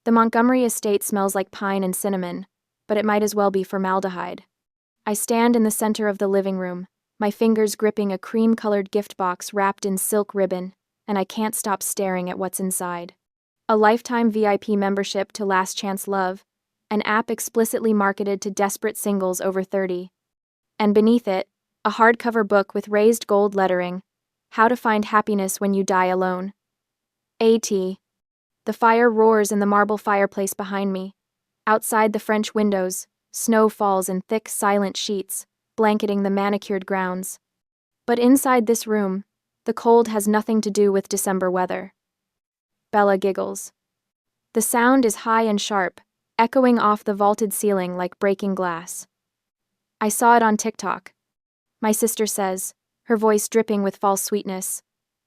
The Montgomery estate smells like pine and cinnamon, but it might as well be formaldehyde. I stand in the center of the living room, my fingers gripping a cream-colored gift box wrapped in silk ribbon, and I can't stop staring at what's inside. A lifetime VIP membership to Last Chance Love, an app explicitly marketed to desperate singles over 30. And beneath it, a hardcover book with raised gold lettering, How to Find Happiness When You Die Alone. A.T. The fire roars in the marble fireplace behind me. Outside the French windows, snow falls in thick, silent sheets, blanketing the manicured grounds. But inside this room, the cold has nothing to do with December weather. Bella giggles. The sound is high and sharp, echoing off the vaulted ceiling like breaking glass. I saw it on TikTok. My sister says, her voice dripping with false sweetness.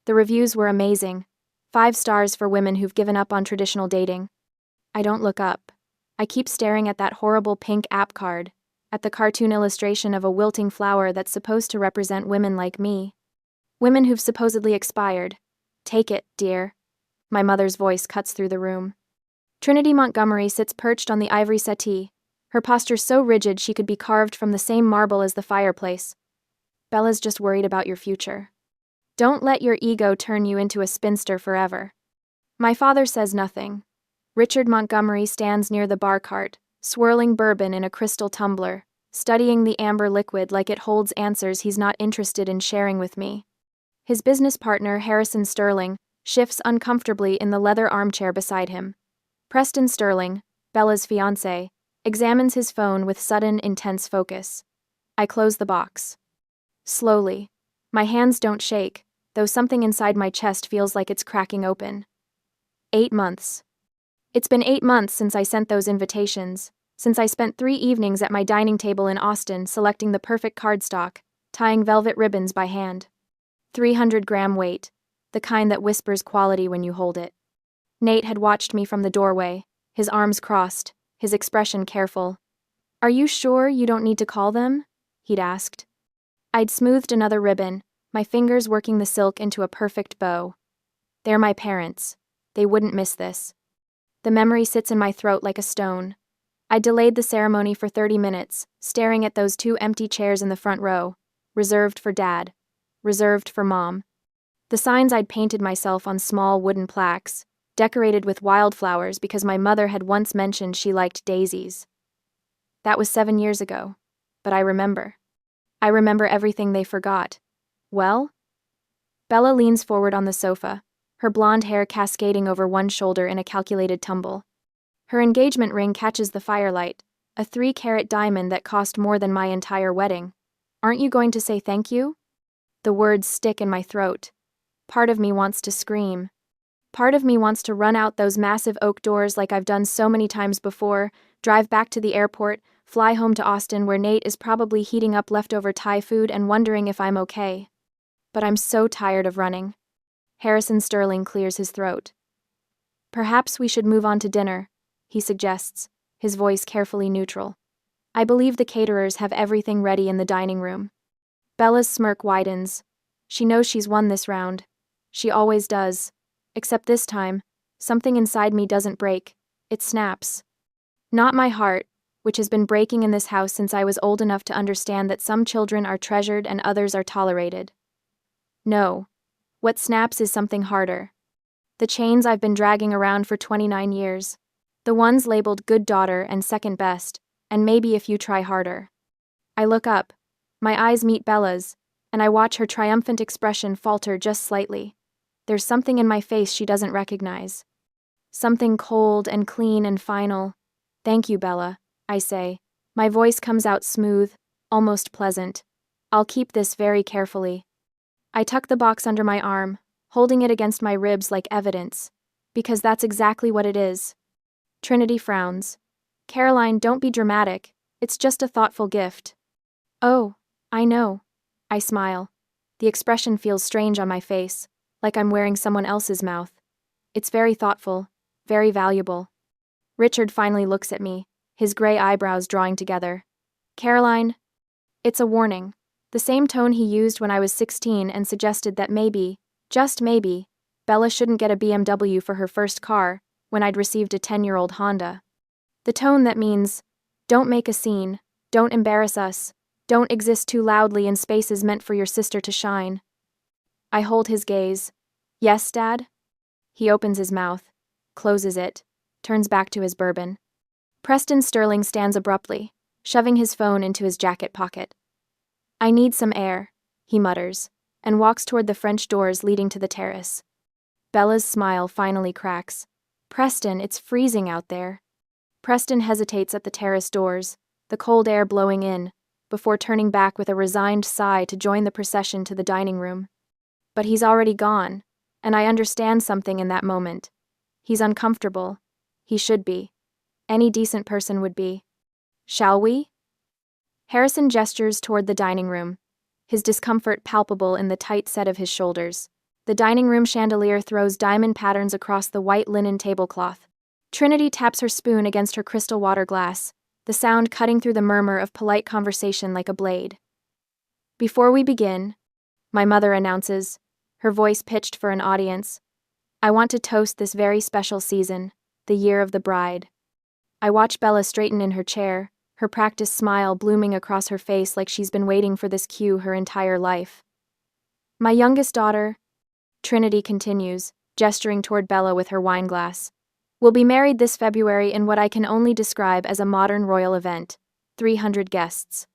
The reviews were amazing. 5 stars for women who've given up on traditional dating. I don't look up. I keep staring at that horrible pink app card, at the cartoon illustration of a wilting flower that's supposed to represent women like me. Women who've supposedly expired. Take it, dear. My mother's voice cuts through the room. Trinity Montgomery sits perched on the ivory settee, her posture so rigid she could be carved from the same marble as the fireplace. Bella's just worried about your future. Don't let your ego turn you into a spinster forever. My father says nothing. Richard Montgomery stands near the bar cart, swirling bourbon in a crystal tumbler, studying the amber liquid like it holds answers he's not interested in sharing with me. His business partner, Harrison Sterling, shifts uncomfortably in the leather armchair beside him. Preston Sterling, Bella's fiancé, examines his phone with sudden, intense focus. I close the box. Slowly. My hands don't shake, though something inside my chest feels like it's cracking open. 8 months. It's been 8 months since I sent those invitations, since I spent 3 evenings at my dining table in Austin selecting the perfect cardstock, tying velvet ribbons by hand. 300-gram weight, the kind that whispers quality when you hold it. Nate had watched me from the doorway, his arms crossed, his expression careful. "Are you sure you don't need to call them?" he'd asked. I'd smoothed another ribbon, my fingers working the silk into a perfect bow. They're my parents. They wouldn't miss this. The memory sits in my throat like a stone. I delayed the ceremony for 30 minutes, staring at those 2 empty chairs in the front row, reserved for Dad, reserved for Mom. The signs I'd painted myself on small wooden plaques, decorated with wildflowers because my mother had once mentioned she liked daisies. That was 7 years ago, but I remember. I remember everything they forgot. Well? Bella leans forward on the sofa, her blonde hair cascading over one shoulder in a calculated tumble. Her engagement ring catches the firelight, a 3-carat diamond that cost more than my entire wedding. Aren't you going to say thank you? The words stick in my throat. Part of me wants to scream. Part of me wants to run out those massive oak doors like I've done so many times before, drive back to the airport, fly home to Austin where Nate is probably heating up leftover Thai food and wondering if I'm okay. But I'm so tired of running. Harrison Sterling clears his throat. "Perhaps we should move on to dinner," he suggests, his voice carefully neutral. I believe the caterers have everything ready in the dining room. Bella's smirk widens. She knows she's won this round. She always does. Except this time, something inside me doesn't break. It snaps. Not my heart, which has been breaking in this house since I was old enough to understand that some children are treasured and others are tolerated. No. What snaps is something harder. The chains I've been dragging around for 29 years. The ones labeled good daughter and second best, and maybe if you try harder. I look up. My eyes meet Bella's, and I watch her triumphant expression falter just slightly. There's something in my face she doesn't recognize. Something cold and clean and final. "Thank you, Bella," I say. My voice comes out smooth, almost pleasant. "I'll keep this very carefully." I tuck the box under my arm, holding it against my ribs like evidence, because that's exactly what it is. Trinity frowns. "Caroline, don't be dramatic. It's just a thoughtful gift." "Oh, I know." I smile. The expression feels strange on my face, like I'm wearing someone else's mouth. It's very thoughtful, very valuable. Richard finally looks at me, his gray eyebrows drawing together. "Caroline." It's a warning, the same tone he used when I was 16 and suggested that maybe, just maybe, Bella shouldn't get a BMW for her first car, when I'd received a 10-year-old Honda. The tone that means, don't make a scene, don't embarrass us, don't exist too loudly in spaces meant for your sister to shine. I hold his gaze. Yes, Dad? He opens his mouth, closes it, turns back to his bourbon. Preston Sterling stands abruptly, shoving his phone into his jacket pocket. I need some air, he mutters, and walks toward the French doors leading to the terrace. Bella's smile finally cracks. Preston, it's freezing out there. Preston hesitates at the terrace doors, the cold air blowing in, before turning back with a resigned sigh to join the procession to the dining room. But he's already gone, and I understand something in that moment. He's uncomfortable. He should be. Any decent person would be. Shall we? Harrison gestures toward the dining room, his discomfort palpable in the tight set of his shoulders. The dining room chandelier throws diamond patterns across the white linen tablecloth. Trinity taps her spoon against her crystal water glass, the sound cutting through the murmur of polite conversation like a blade. Before we begin, my mother announces, her voice pitched for an audience, I want to toast this very special season, the year of the bride. I watch Bella straighten in her chair, her practiced smile blooming across her face like she's been waiting for this cue her entire life. My youngest daughter, Trinity continues, gesturing toward Bella with her wine glass, will be married this February in what I can only describe as a modern royal event, 300 guests.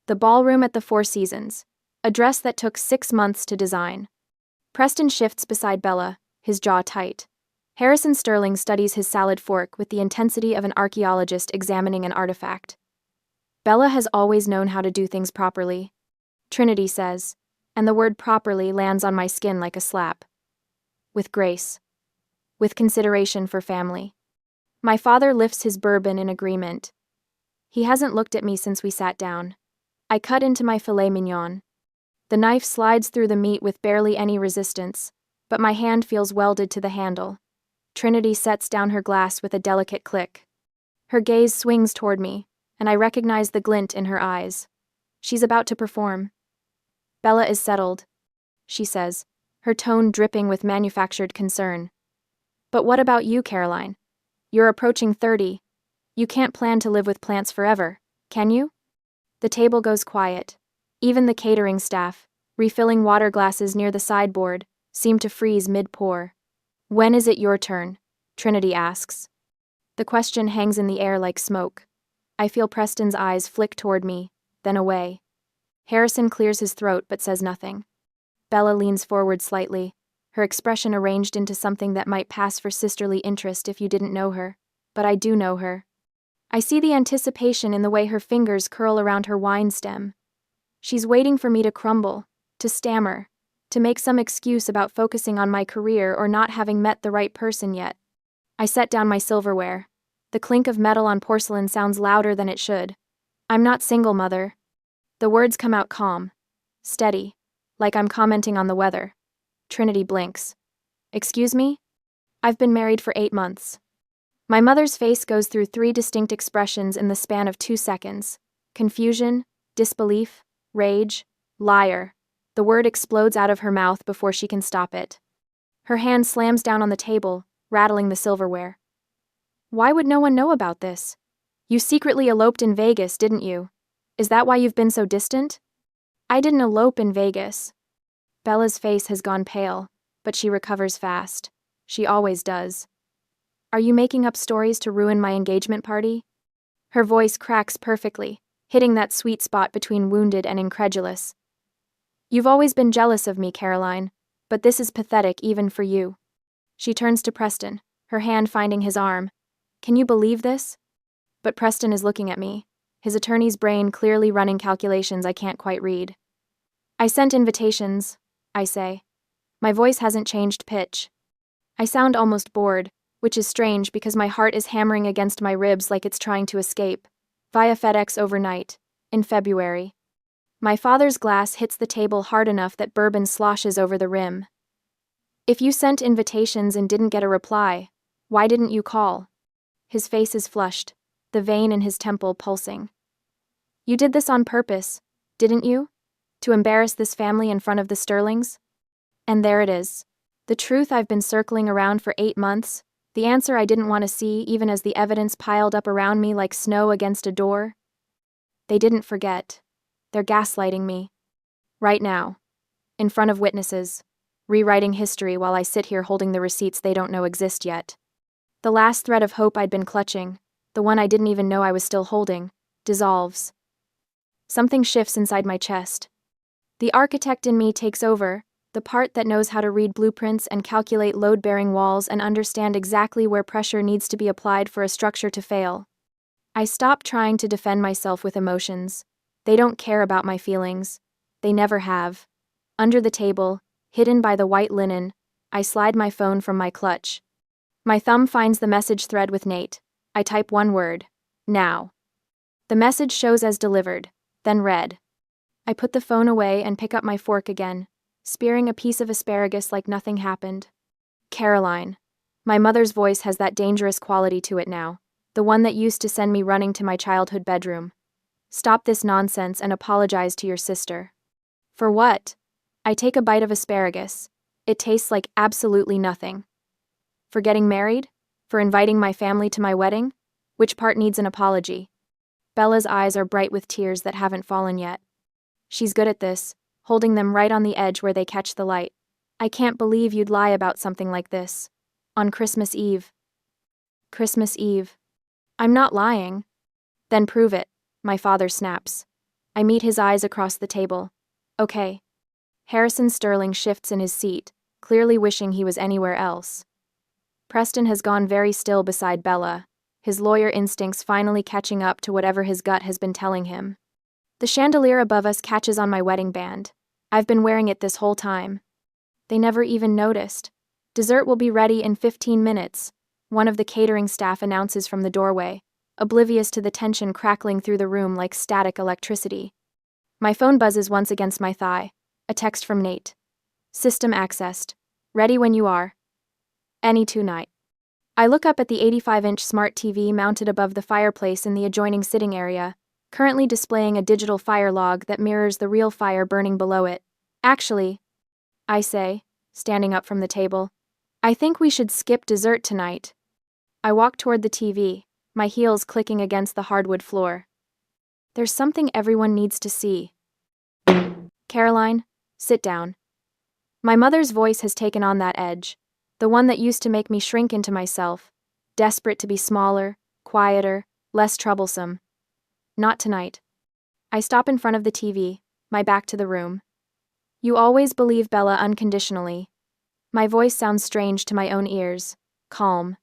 The ballroom at the Four Seasons, a dress that took 6 months to design. Preston shifts beside Bella, his jaw tight. Harrison Sterling studies his salad fork with the intensity of an archaeologist examining an artifact. Bella has always known how to do things properly, Trinity says, and the word properly lands on my skin like a slap. With grace. With consideration for family. My father lifts his bourbon in agreement. He hasn't looked at me since we sat down. I cut into my filet mignon. The knife slides through the meat with barely any resistance, but my hand feels welded to the handle. Trinity sets down her glass with a delicate click. Her gaze swings toward me, and I recognize the glint in her eyes. She's about to perform. Bella is settled, she says, her tone dripping with manufactured concern. But what about you, Caroline? You're approaching 30. You can't plan to live with plants forever, can you? The table goes quiet. Even the catering staff, refilling water glasses near the sideboard, seem to freeze mid-pour. When is it your turn? Trinity asks. The question hangs in the air like smoke. I feel Preston's eyes flick toward me, then away. Harrison clears his throat but says nothing. Bella leans forward slightly, her expression arranged into something that might pass for sisterly interest if you didn't know her, but I do know her. I see the anticipation in the way her fingers curl around her wine stem. She's waiting for me to crumble, to stammer, to make some excuse about focusing on my career or not having met the right person yet. I set down my silverware. The clink of metal on porcelain sounds louder than it should. I'm not single, Mother. The words come out calm, steady, like I'm commenting on the weather. Trinity blinks. Excuse me? I've been married for 8 months. My mother's face goes through 3 distinct expressions in the span of 2 seconds. Confusion, disbelief, rage, liar. The word explodes out of her mouth before she can stop it. Her hand slams down on the table, rattling the silverware. Why would no one know about this? You secretly eloped in Vegas, didn't you? Is that why you've been so distant? I didn't elope in Vegas. Bella's face has gone pale, but she recovers fast. She always does. Are you making up stories to ruin my engagement party? Her voice cracks perfectly, hitting that sweet spot between wounded and incredulous. You've always been jealous of me, Caroline, but this is pathetic even for you. She turns to Preston, her hand finding his arm. Can you believe this? But Preston is looking at me, his attorney's brain clearly running calculations I can't quite read. I sent invitations, I say. My voice hasn't changed pitch. I sound almost bored, which is strange because my heart is hammering against my ribs like it's trying to escape. Via FedEx overnight, in February. My father's glass hits the table hard enough that bourbon sloshes over the rim. If you sent invitations and didn't get a reply, why didn't you call? His face is flushed, the vein in his temple pulsing. You did this on purpose, didn't you? To embarrass this family in front of the Sterlings? And there it is. The truth I've been circling around for 8 months, The answer I didn't want to see, even as the evidence piled up around me like snow against a door. They didn't forget. They're gaslighting me. Right now. In front of witnesses. Rewriting history while I sit here holding the receipts they don't know exist yet. The last thread of hope I'd been clutching, the one I didn't even know I was still holding, dissolves. Something shifts inside my chest. The architect in me takes over, the part that knows how to read blueprints and calculate load-bearing walls and understand exactly where pressure needs to be applied for a structure to fail. I stop trying to defend myself with emotions. They don't care about my feelings. They never have. Under the table, hidden by the white linen, I slide my phone from my clutch. My thumb finds the message thread with Nate. I type one word. Now. The message shows as delivered, then read. I put the phone away and pick up my fork again, spearing a piece of asparagus like nothing happened. Caroline. My mother's voice has that dangerous quality to it now, the one that used to send me running to my childhood bedroom. Stop this nonsense and apologize to your sister. For what? I take a bite of asparagus. It tastes like absolutely nothing. For getting married? For inviting my family to my wedding? Which part needs an apology? Bella's eyes are bright with tears that haven't fallen yet. She's good at this, holding them right on the edge where they catch the light. I can't believe you'd lie about something like this. On Christmas Eve. Christmas Eve. I'm not lying. Then prove it, my father snaps. I meet his eyes across the table. Okay. Harrison Sterling shifts in his seat, clearly wishing he was anywhere else. Preston has gone very still beside Bella, his lawyer instincts finally catching up to whatever his gut has been telling him. The chandelier above us catches on my wedding band. I've been wearing it this whole time. They never even noticed. Dessert will be ready in 15 minutes, one of the catering staff announces from the doorway, oblivious to the tension crackling through the room like static electricity. My phone buzzes once against my thigh. A text from Nate. System accessed. Ready when you are. Any tonight. I look up at the 85-inch smart TV mounted above the fireplace in the adjoining sitting area, currently displaying a digital fire log that mirrors the real fire burning below it. Actually, I say, standing up from the table, I think we should skip dessert tonight. I walk toward the TV, my heels clicking against the hardwood floor. There's something everyone needs to see. Caroline, sit down. My mother's voice has taken on that edge, the one that used to make me shrink into myself, desperate to be smaller, quieter, less troublesome. Not tonight. I stop in front of the TV, my back to the room. You always believe Bella unconditionally. My voice sounds strange to my own ears, calm,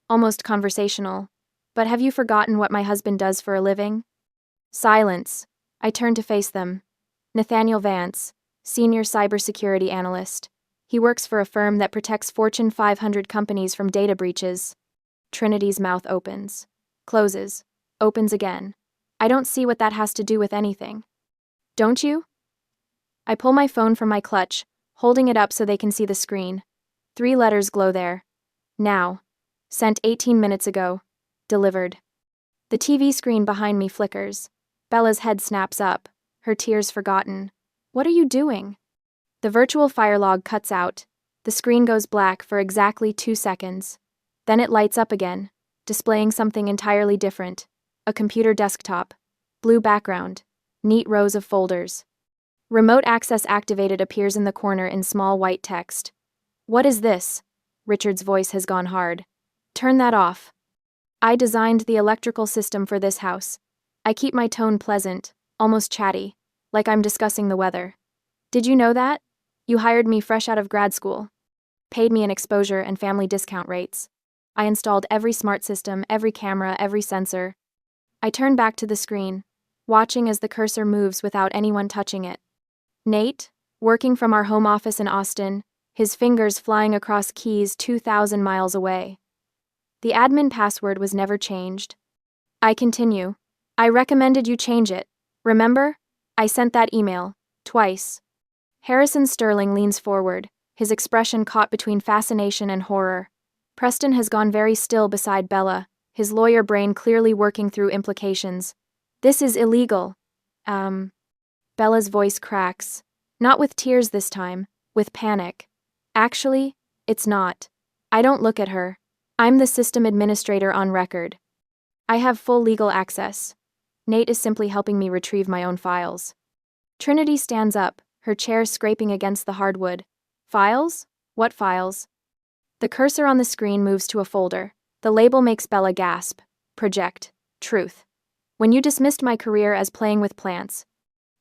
almost conversational. But have you forgotten what my husband does for a living? Silence. I turn to face them. Nathaniel Vance, senior cybersecurity analyst. He works for a firm that protects Fortune 500 companies from data breaches. Trinity's mouth opens, closes, opens again. I don't see what that has to do with anything. Don't you? I pull my phone from my clutch, holding it up so they can see the screen. 3 letters glow there. Now. Sent 18 minutes ago. Delivered. The TV screen behind me flickers. Bella's head snaps up, her tears forgotten. What are you doing? The virtual fire log cuts out. The screen goes black for exactly 2 seconds. Then it lights up again, displaying something entirely different. A computer desktop. Blue background. Neat rows of folders. Remote access activated appears in the corner in small white text. What is this? Richard's voice has gone hard. Turn that off. I designed the electrical system for this house. I keep my tone pleasant, almost chatty, like I'm discussing the weather. Did you know that? You hired me fresh out of grad school. Paid me an exposure and family discount rates. I installed every smart system, every camera, every sensor. I turn back to the screen, watching as the cursor moves without anyone touching it. Nate, working from our home office in Austin, his fingers flying across keys 2,000 miles away. The admin password was never changed. I continue. I recommended you change it. Remember? I sent that email. Twice. Harrison Sterling leans forward, his expression caught between fascination and horror. Preston has gone very still beside Bella, his lawyer brain clearly working through implications. This is illegal. Bella's voice cracks. Not with tears this time, with panic. Actually, it's not. I don't look at her. I'm the system administrator on record. I have full legal access. Nate is simply helping me retrieve my own files. Trinity stands up, her chair scraping against the hardwood. Files? What files? The cursor on the screen moves to a folder. The label makes Bella gasp. Project. Truth. When you dismissed my career as playing with plants.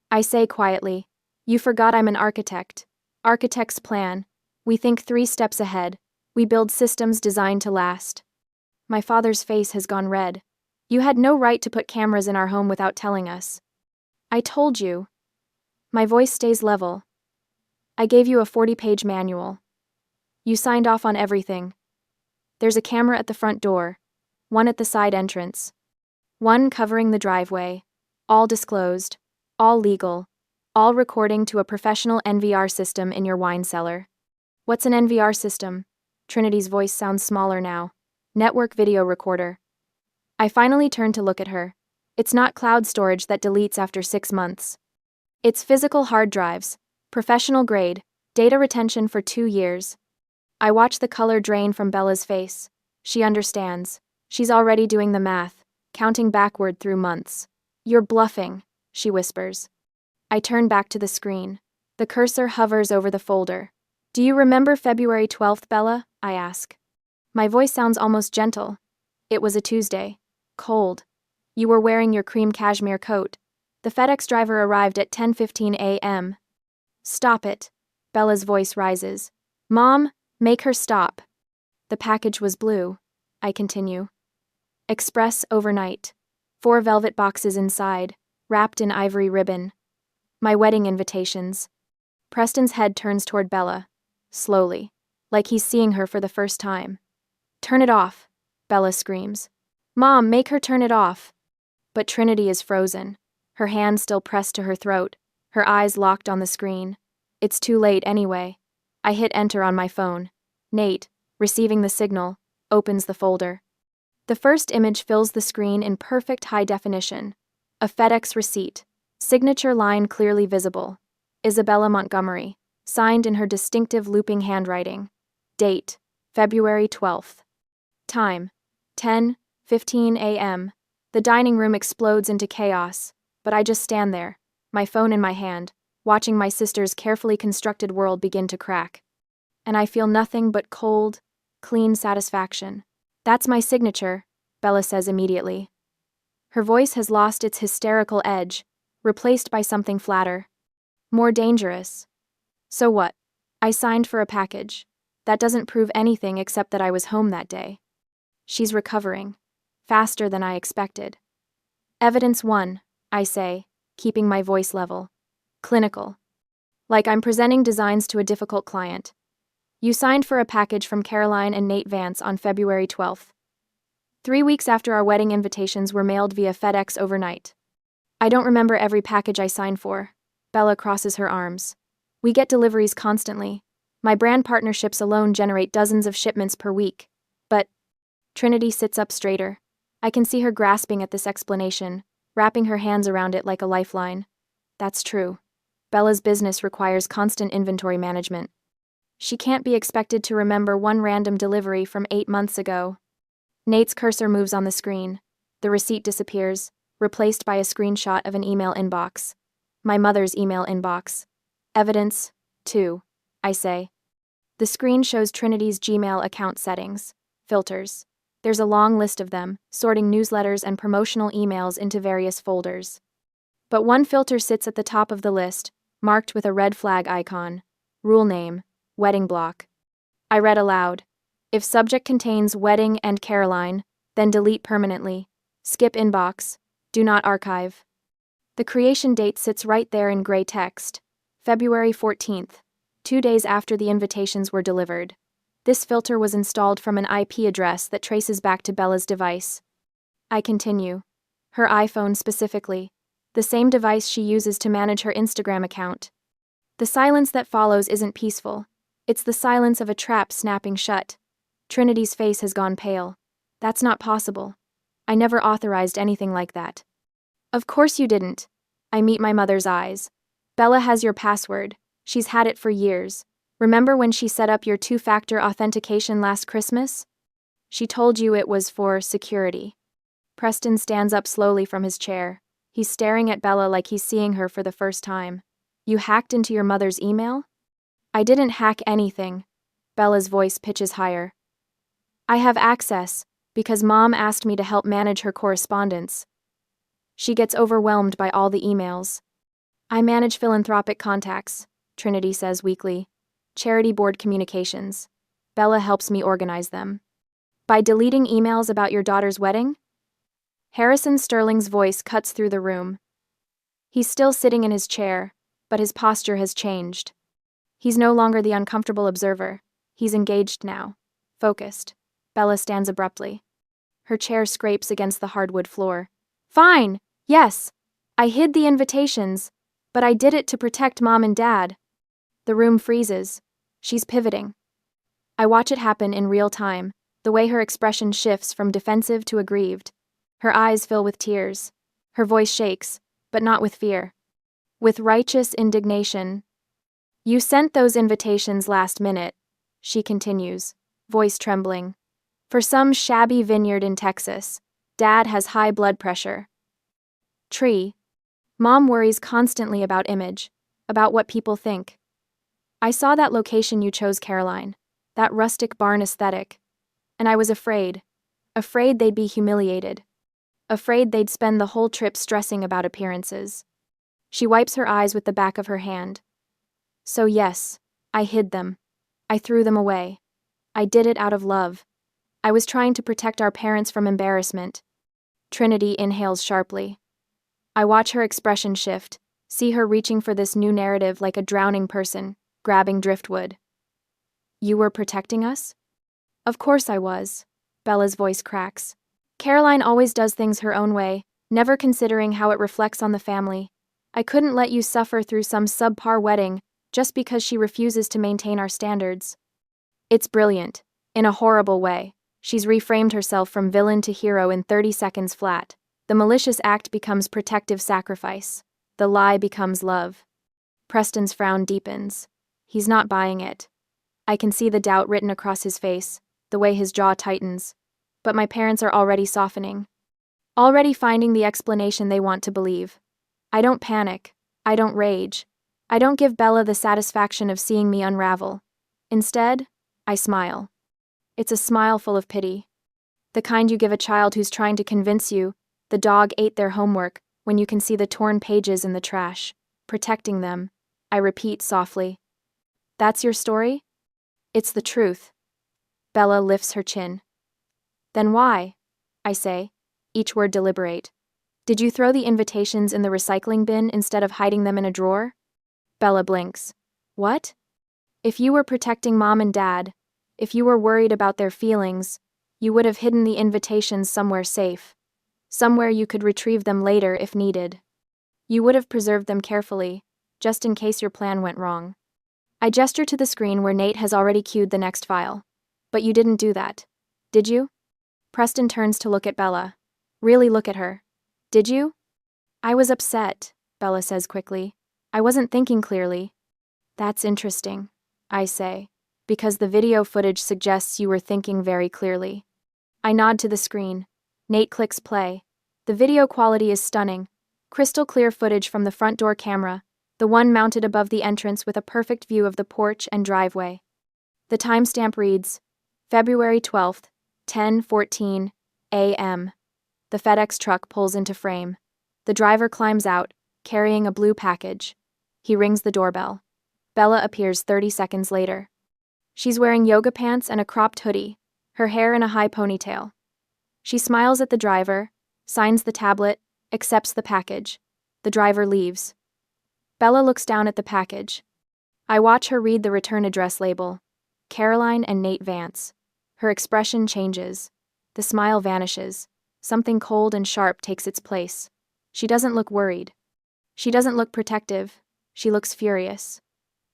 I say quietly, you forgot I'm an architect. Architects plan. We think 3 steps ahead. We build systems designed to last. My father's face has gone red. You had no right to put cameras in our home without telling us. I told you. My voice stays level. I gave you a 40-page manual. You signed off on everything. There's a camera at the front door, one at the side entrance, one covering the driveway, all disclosed, all legal, all recording to a professional NVR system in your wine cellar. What's an NVR system? Trinity's voice sounds smaller now. Network video recorder. I finally turn to look at her. It's not cloud storage that deletes after 6 months. It's physical hard drives, professional grade, data retention for 2 years. I watch the color drain from Bella's face. She understands. She's already doing the math, counting backward through months. You're bluffing, she whispers. I turn back to the screen. The cursor hovers over the folder. Do you remember February 12th, Bella? I ask. My voice sounds almost gentle. It was a Tuesday. Cold. You were wearing your cream cashmere coat. The FedEx driver arrived at 10:15 a.m. Stop it. Bella's voice rises. Mom, make her stop. The package was blue. I continue. Express overnight. 4 velvet boxes inside, wrapped in ivory ribbon. My wedding invitations. Preston's head turns toward Bella, slowly, like he's seeing her for the first time. Turn it off, Bella screams. Mom, make her turn it off. But Trinity is frozen, her hand still pressed to her throat, her eyes locked on the screen. It's too late anyway. I hit enter on my phone. Nate, receiving the signal, opens the folder. The first image fills the screen in perfect high definition. A FedEx receipt, signature line clearly visible. Isabella Montgomery, signed in her distinctive looping handwriting. Date, February 12th. Time, 10:15 a.m. The dining room explodes into chaos, but I just stand there, my phone in my hand, watching my sister's carefully constructed world begin to crack. And I feel nothing but cold, clean satisfaction. That's my signature, Bella says immediately. Her voice has lost its hysterical edge, replaced by something flatter. More dangerous. So what? I signed for a package. That doesn't prove anything except that I was home that day. She's recovering. Faster than I expected. Evidence 1, I say, keeping my voice level. Clinical. Like I'm presenting designs to a difficult client. You signed for a package from Caroline and Nate Vance on February 12th. 3 weeks after our wedding invitations were mailed via FedEx overnight. I don't remember every package I signed for. Bella crosses her arms. We get deliveries constantly. My brand partnerships alone generate dozens of shipments per week. But Trinity sits up straighter. I can see her grasping at this explanation, wrapping her hands around it like a lifeline. That's true. Bella's business requires constant inventory management. She can't be expected to remember one random delivery from 8 months ago. Nate's cursor moves on the screen. The receipt disappears, replaced by a screenshot of an email inbox. My mother's email inbox. Evidence 2, I say. The screen shows Trinity's Gmail account settings. Filters. There's a long list of them, sorting newsletters and promotional emails into various folders. But one filter sits at the top of the list, marked with a red flag icon. Rule name, wedding block. I read aloud. If subject contains wedding and Caroline, then delete permanently. Skip inbox. Do not archive. The creation date sits right there in gray text. February 14th, 2 days after the invitations were delivered. This filter was installed from an IP address that traces back to Bella's device. I continue. Her iPhone specifically. The same device she uses to manage her Instagram account. The silence that follows isn't peaceful. It's the silence of a trap snapping shut. Trinity's face has gone pale. That's not possible. I never authorized anything like that. Of course you didn't. I meet my mother's eyes. Bella has your password. She's had it for years. Remember when she set up your 2-factor authentication last Christmas? She told you it was for security. Preston stands up slowly from his chair. He's staring at Bella like he's seeing her for the first time. You hacked into your mother's email? I didn't hack anything. Bella's voice pitches higher. I have access, because Mom asked me to help manage her correspondence. She gets overwhelmed by all the emails. I manage philanthropic contacts, Trinity says weakly. Charity board communications. Bella helps me organize them. By deleting emails about your daughter's wedding? Harrison Sterling's voice cuts through the room. He's still sitting in his chair, but his posture has changed. He's no longer the uncomfortable observer. He's engaged now. Focused. Bella stands abruptly. Her chair scrapes against the hardwood floor. Fine, yes. I hid the invitations, but I did it to protect Mom and Dad. The room freezes. She's pivoting. I watch it happen in real time, the way her expression shifts from defensive to aggrieved. Her eyes fill with tears. Her voice shakes, but not with fear. With righteous indignation. You sent those invitations last minute, she continues, voice trembling. For some shabby vineyard in Texas. Dad has high blood pressure. Tree. Mom worries constantly about image, about what people think. I saw that location you chose, Caroline, that rustic barn aesthetic, and I was afraid they'd be humiliated, afraid they'd spend the whole trip stressing about appearances. She wipes her eyes with the back of her hand. So yes, I hid them. I threw them away. I did it out of love. I was trying to protect our parents from embarrassment. Trinity inhales sharply. I watch her expression shift, see her reaching for this new narrative like a drowning person, grabbing driftwood. You were protecting us? Of course I was. Bella's voice cracks. Caroline always does things her own way, never considering how it reflects on the family. I couldn't let you suffer through some subpar wedding just because she refuses to maintain our standards. It's brilliant. In a horrible way. She's reframed herself from villain to hero in 30 seconds flat. The malicious act becomes protective sacrifice. The lie becomes love. Preston's frown deepens. He's not buying it. I can see the doubt written across his face, the way his jaw tightens. But my parents are already softening. Already finding the explanation they want to believe. I don't panic. I don't rage. I don't give Bella the satisfaction of seeing me unravel. Instead, I smile. It's a smile full of pity. The kind you give a child who's trying to convince you the dog ate their homework when you can see the torn pages in the trash. Protecting them. I repeat softly. That's your story? It's the truth. Bella lifts her chin. Then why? I say, each word deliberate. Did you throw the invitations in the recycling bin instead of hiding them in a drawer? Bella blinks. What? If you were protecting Mom and Dad, if you were worried about their feelings, you would have hidden the invitations somewhere safe. Somewhere you could retrieve them later if needed. You would have preserved them carefully, just in case your plan went wrong. I gesture to the screen where Nate has already queued the next file. But you didn't do that. Did you? Preston turns to look at Bella. Really look at her. Did you? I was upset, Bella says quickly. I wasn't thinking clearly. That's interesting, I say, because the video footage suggests you were thinking very clearly. I nod to the screen. Nate clicks play. The video quality is stunning. Crystal clear footage from the front door camera, the one mounted above the entrance with a perfect view of the porch and driveway. The timestamp reads, February 12th, 10:14 a.m. The FedEx truck pulls into frame. The driver climbs out, carrying a blue package. He rings the doorbell. Bella appears 30 seconds later. She's wearing yoga pants and a cropped hoodie, her hair in a high ponytail. She smiles at the driver, signs the tablet, accepts the package. The driver leaves. Bella looks down at the package. I watch her read the return address label. Caroline and Nate Vance. Her expression changes. The smile vanishes. Something cold and sharp takes its place. She doesn't look worried. She doesn't look protective. She looks furious.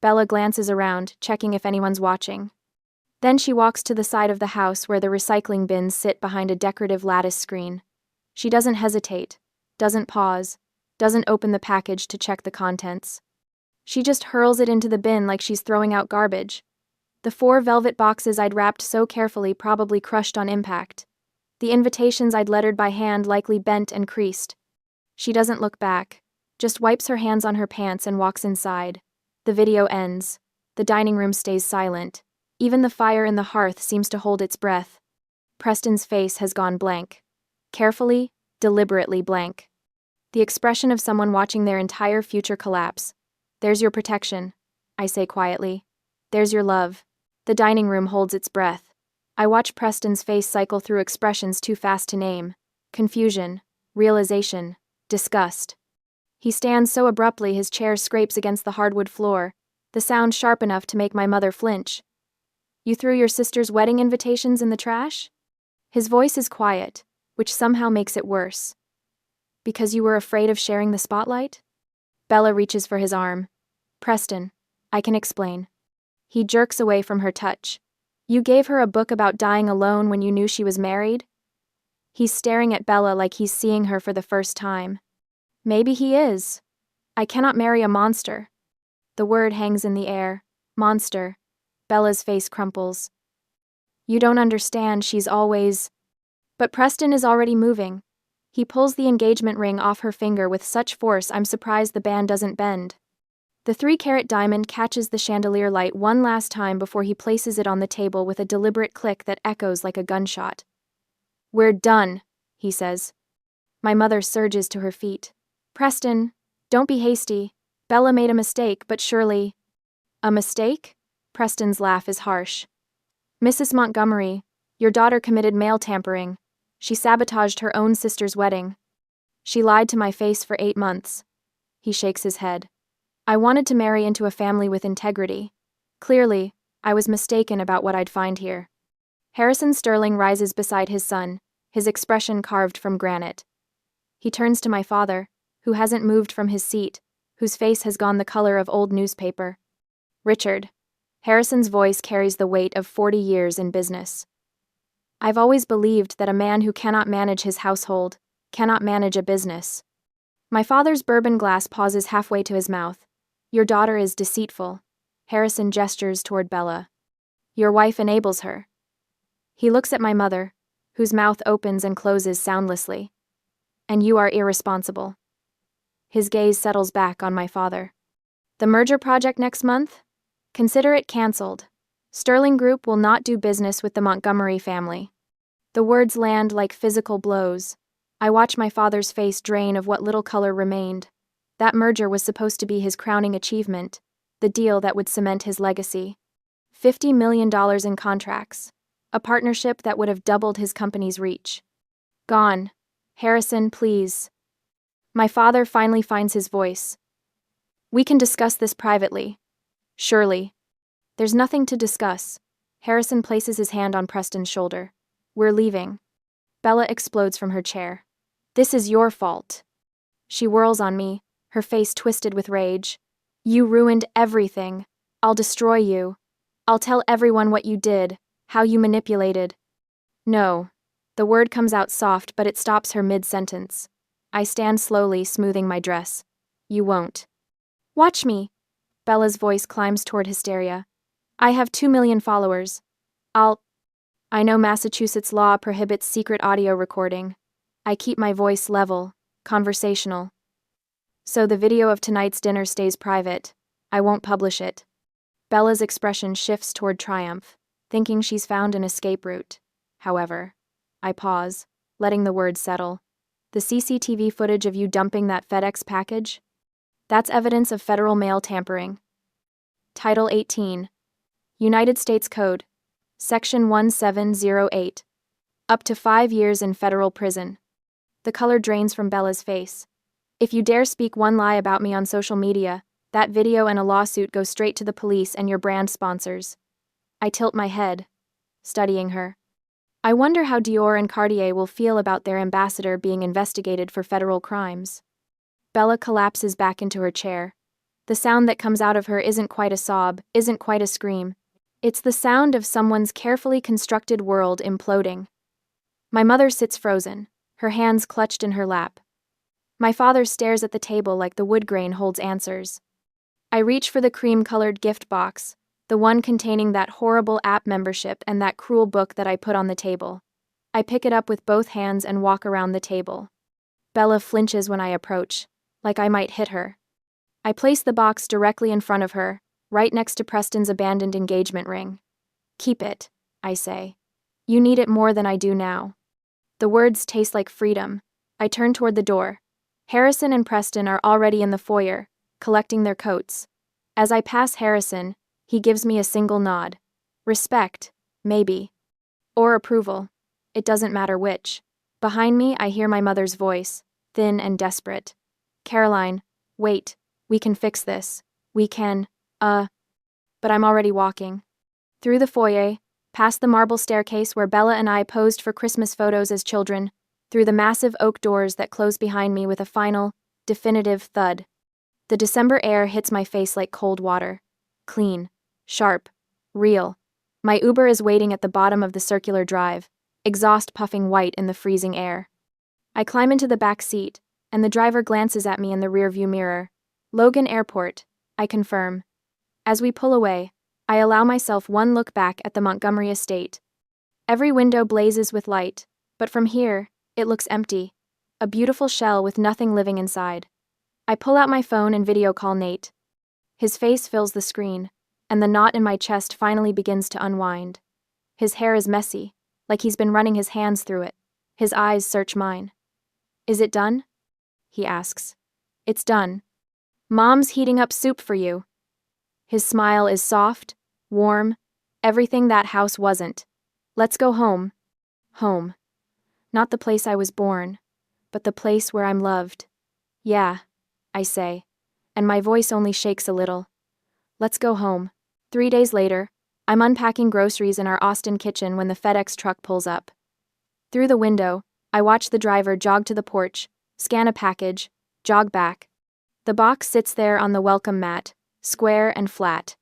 Bella glances around, checking if anyone's watching. Then she walks to the side of the house where the recycling bins sit behind a decorative lattice screen. She doesn't hesitate, doesn't pause, doesn't open the package to check the contents. She just hurls it into the bin like she's throwing out garbage. The 4 velvet boxes I'd wrapped so carefully probably crushed on impact. The invitations I'd lettered by hand likely bent and creased. She doesn't look back, just wipes her hands on her pants and walks inside. The video ends. The dining room stays silent. Even the fire in the hearth seems to hold its breath. Preston's face has gone blank. Carefully, deliberately blank. The expression of someone watching their entire future collapse. There's your protection, I say quietly. There's your love. The dining room holds its breath. I watch Preston's face cycle through expressions too fast to name. Confusion, realization, disgust. He stands so abruptly his chair scrapes against the hardwood floor, the sound sharp enough to make my mother flinch. You threw your sister's wedding invitations in the trash? His voice is quiet, which somehow makes it worse. Because you were afraid of sharing the spotlight? Bella reaches for his arm. Preston, I can explain. He jerks away from her touch. You gave her a book about dying alone when you knew she was married? He's staring at Bella like he's seeing her for the first time. Maybe he is. I cannot marry a monster. The word hangs in the air. Monster. Bella's face crumples. You don't understand, she's always... But Preston is already moving. He pulls the engagement ring off her finger with such force I'm surprised the band doesn't bend. The 3-carat diamond catches the chandelier light one last time before he places it on the table with a deliberate click that echoes like a gunshot. We're done, he says. My mother surges to her feet. Preston, don't be hasty. Bella made a mistake, but surely... A mistake? Preston's laugh is harsh. Mrs. Montgomery, your daughter committed mail tampering. She sabotaged her own sister's wedding. She lied to my face for 8 months. He shakes his head. I wanted to marry into a family with integrity. Clearly, I was mistaken about what I'd find here. Harrison Sterling rises beside his son, his expression carved from granite. He turns to my father, who hasn't moved from his seat, whose face has gone the color of old newspaper. Richard. Harrison's voice carries the weight of 40 years in business. I've always believed that a man who cannot manage his household cannot manage a business. My father's bourbon glass pauses halfway to his mouth. Your daughter is deceitful. Harrison gestures toward Bella. Your wife enables her. He looks at my mother, whose mouth opens and closes soundlessly. And you are irresponsible. His gaze settles back on my father. The merger project next month? Consider it cancelled. Sterling Group will not do business with the Montgomery family. The words land like physical blows. I watch my father's face drain of what little color remained. That merger was supposed to be his crowning achievement, the deal that would cement his legacy. $50 million in contracts. A partnership that would have doubled his company's reach. Gone. Harrison, please. My father finally finds his voice. We can discuss this privately. Surely. There's nothing to discuss. Harrison places his hand on Preston's shoulder. We're leaving. Bella explodes from her chair. This is your fault. She whirls on me, her face twisted with rage. You ruined everything. I'll destroy you. I'll tell everyone what you did, how you manipulated. No. The word comes out soft, but it stops her mid-sentence. I stand slowly, smoothing my dress. You won't. Watch me. Bella's voice climbs toward hysteria. I have 2 million followers. I know Massachusetts law prohibits secret audio recording. I keep my voice level, conversational. So the video of tonight's dinner stays private. I won't publish it. Bella's expression shifts toward triumph, thinking she's found an escape route. However, I pause, letting the words settle. The CCTV footage of you dumping that FedEx package? That's evidence of federal mail tampering. Title 18. United States Code. Section 1708. Up to 5 years in federal prison. The color drains from Bella's face. If you dare speak one lie about me on social media, that video and a lawsuit go straight to the police and your brand sponsors. I tilt my head, studying her. I wonder how Dior and Cartier will feel about their ambassador being investigated for federal crimes. Bella collapses back into her chair. The sound that comes out of her isn't quite a sob, isn't quite a scream. It's the sound of someone's carefully constructed world imploding. My mother sits frozen, her hands clutched in her lap. My father stares at the table like the wood grain holds answers. I reach for the cream-colored gift box, The one containing that horrible app membership and that cruel book that I put on the table. I pick it up with both hands and walk around the table. Bella flinches when I approach, like I might hit her. I place the box directly in front of her, right next to Preston's abandoned engagement ring. Keep it, I say. You need it more than I do now. The words taste like freedom. I turn toward the door. Harrison and Preston are already in the foyer, collecting their coats. As I pass Harrison, he gives me a single nod. Respect, maybe. Or approval. It doesn't matter which. Behind me, I hear my mother's voice, thin and desperate. Caroline, wait. We can fix this. We can, But I'm already walking. Through the foyer, past the marble staircase where Bella and I posed for Christmas photos as children, through the massive oak doors that close behind me with a final, definitive thud. The December air hits my face like cold water. Clean, sharp, real. My Uber is waiting at the bottom of the circular drive, exhaust puffing white in the freezing air. I climb into the back seat, and the driver glances at me in the rearview mirror. Logan Airport, I confirm. As we pull away, I allow myself one look back at the Montgomery estate. Every window blazes with light, but from here, it looks empty. A beautiful shell with nothing living inside. I pull out my phone and video call Nate. His face fills the screen, and the knot in my chest finally begins to unwind. His hair is messy, like he's been running his hands through it. His eyes search mine. Is it done? He asks. It's done. Mom's heating up soup for you. His smile is soft, warm, everything that house wasn't. Let's go home. Home. Not the place I was born, but the place where I'm loved. Yeah, I say, and my voice only shakes a little. Let's go home. 3 days later, I'm unpacking groceries in our Austin kitchen when the FedEx truck pulls up. Through the window, I watch the driver jog to the porch, scan a package, jog back. The box sits there on the welcome mat, square and flat.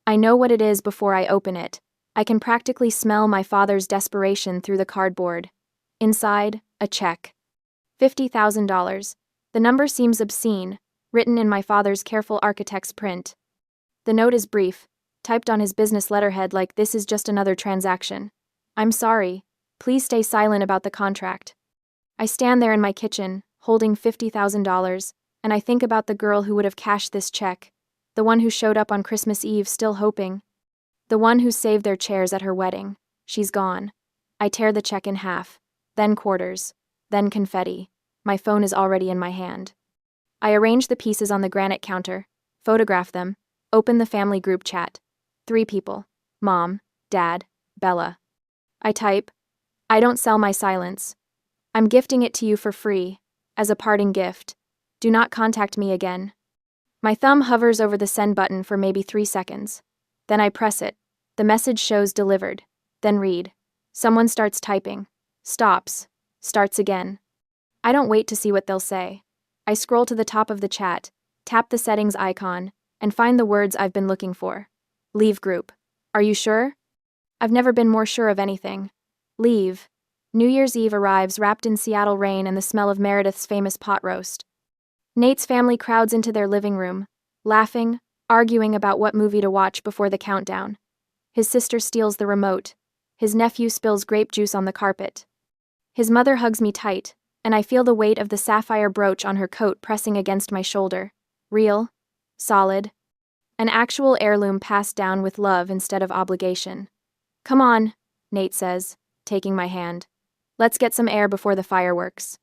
I know what it is before I open it. I can practically smell my father's desperation through the cardboard. Inside, a check. $50,000. The number seems obscene, written in my father's careful architect's print. The note is brief, typed on his business letterhead like this is just another transaction. I'm sorry. Please stay silent about the contract. I stand there in my kitchen, holding $50,000, and I think about the girl who would have cashed this check, the one who showed up on Christmas Eve still hoping, the one who saved their chairs at her wedding. She's gone. I tear the check in half, then quarters, then confetti. My phone is already in my hand. I arrange the pieces on the granite counter, photograph them, open the family group chat. 3 people. Mom, Dad, Bella. I type, I don't sell my silence. I'm gifting it to you for free, as a parting gift. Do not contact me again. My thumb hovers over the send button for maybe 3 seconds. Then I press it. The message shows delivered. Then read. Someone starts typing. Stops. Starts again. I don't wait to see what they'll say. I scroll to the top of the chat, tap the settings icon, and find the words I've been looking for. Leave group. Are you sure? I've never been more sure of anything. Leave. New Year's Eve arrives wrapped in Seattle rain and the smell of Meredith's famous pot roast. Nate's family crowds into their living room, laughing, arguing about what movie to watch before the countdown. His sister steals the remote. His nephew spills grape juice on the carpet. His mother hugs me tight, and I feel the weight of the sapphire brooch on her coat pressing against my shoulder. Real, solid, an actual heirloom passed down with love instead of obligation. Come on, Nate says, taking my hand. Let's get some air before the fireworks.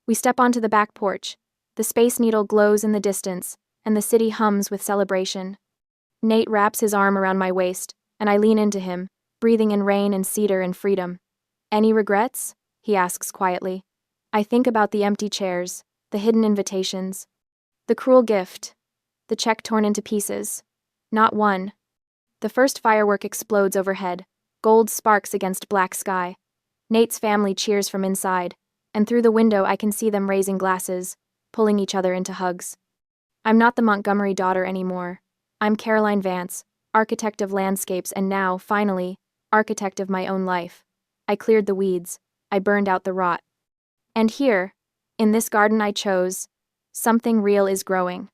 We step onto the back porch. The Space Needle glows in the distance, and the city hums with celebration. Nate wraps his arm around my waist, and I lean into him, breathing in rain and cedar and freedom. Any regrets? He asks quietly. I think about the empty chairs, the hidden invitations, the cruel gift, the check torn into pieces. Not one. The first firework explodes overhead, gold sparks against black sky. Nate's family cheers from inside, and through the window I can see them raising glasses, pulling each other into hugs. I'm not the Montgomery daughter anymore. I'm Caroline Vance, architect of landscapes and now, finally, architect of my own life. I cleared the weeds. I burned out the rot. And here, in this garden I chose, something real is growing.